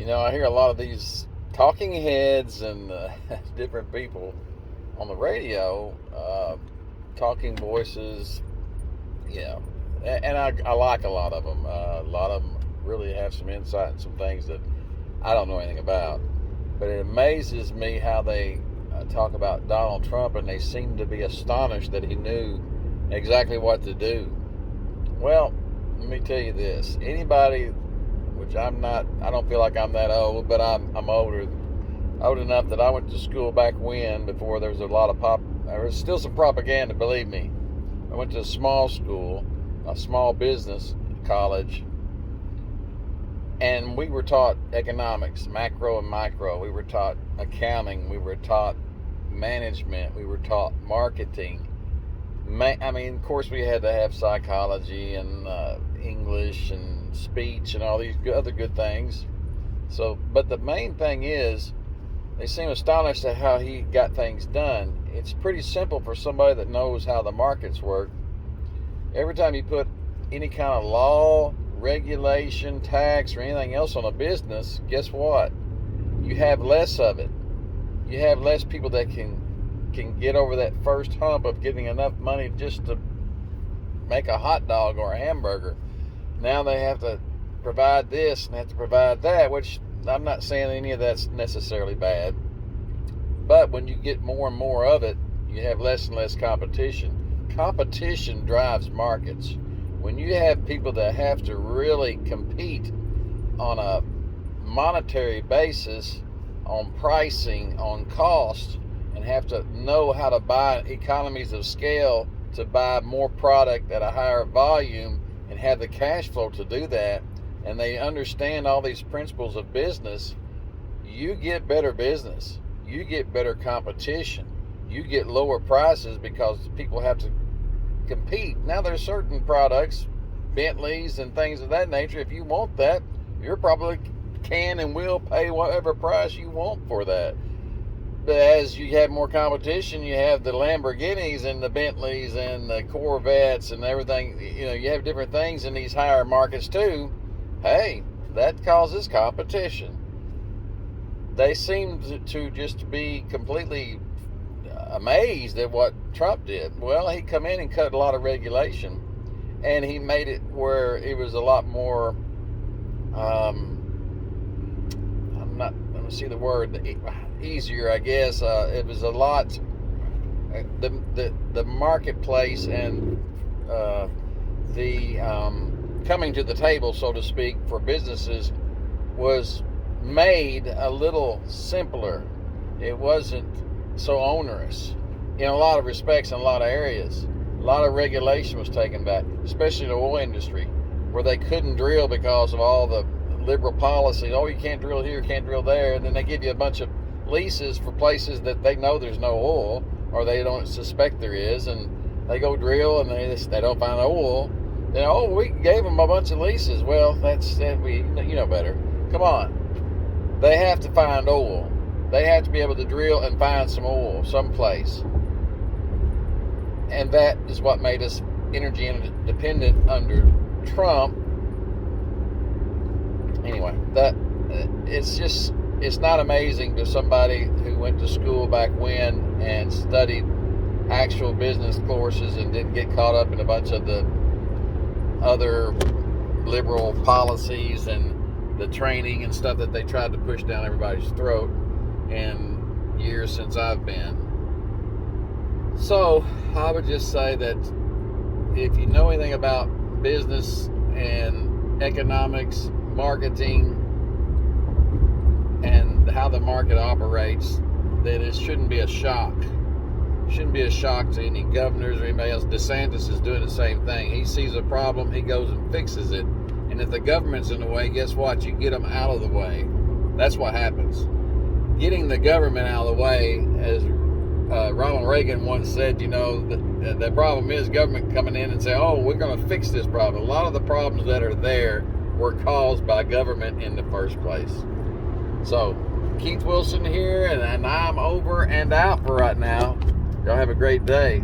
I hear a lot of these talking heads and different people on the radio, talking voices. Yeah, and I like a lot of them. A lot of them really have some insight and some things that I don't know anything about. But it amazes me how they talk about Donald Trump, and they seem to be astonished that he knew exactly what to do. Well, let me tell you this: anybody, which I'm not, I don't feel like I'm that old, but I'm old enough that I went to school back when, before there was a lot of there was still some propaganda, believe me. I went to a small school, a small business college, and we were taught economics, macro and micro. We were taught accounting. We were taught management. We were taught marketing. Of course, we had to have psychology and English and speech and all these other good things. But the main thing is, they seem astonished at how he got things done. It's pretty simple for somebody that knows how the markets work. Every time you put any kind of law, regulation, tax, or anything else on a business, guess what? You have less of it. You have less people that can get over that first hump of getting enough money just to make a hot dog or a hamburger. Now they have to provide this and have to provide that, which I'm not saying any of that's necessarily bad. But when you get more and more of it, you have less and less competition. Competition drives markets. When you have people that have to really compete on a monetary basis, on pricing, on cost, and have to know how to buy economies of scale to buy more product at a higher volume and have the cash flow to do that, and they understand all these principles of business, you get better business. You get better competition. You get lower prices because people have to compete. Now, there's certain products, Bentleys and things of that nature, if you want that, you're probably can and will pay whatever price you want for that. But as you have more competition, you have the Lamborghinis and the Bentleys and the Corvettes and everything. You have different things in these higher markets too. Hey, that causes competition. They seem to just be completely amazed at what Trump did. Well, he come in and cut a lot of regulation, and he made it where it was a lot more, let me see the word, easier, I guess. It was a lot, the marketplace and the coming to the table, so to speak, for businesses was made a little simpler. It wasn't so onerous in a lot of respects, in a lot of areas. A lot of regulation was taken back, especially in the oil industry, where they couldn't drill because of all the liberal policy. Oh, you can't drill here, can't drill there. And then they give you a bunch of leases for places that they know there's no oil, or they don't suspect there is, and they go drill and they don't find oil. Then, we gave them a bunch of leases. Well, you know better. Come on. They have to find oil. They have to be able to drill and find some oil someplace. And that is what made us energy independent under Trump. Anyway, it's not amazing to somebody who went to school back when and studied actual business courses and didn't get caught up in a bunch of the other liberal policies and the training and stuff that they tried to push down everybody's throat in years since I've been. So I would just say that if you know anything about business and economics, marketing, and how the market operates, that it shouldn't be a shock. It shouldn't be a shock to any governors or anybody else. DeSantis is doing the same thing. He sees a problem, he goes and fixes it. And if the government's in the way, guess what? You get them out of the way. That's what happens. Getting the government out of the way, as Ronald Reagan once said, the problem is government coming in and saying, we're going to fix this problem. A lot of the problems that are there were caused by government in the first place. So, Keith Wilson here, and I'm over and out for right now. Y'all have a great day.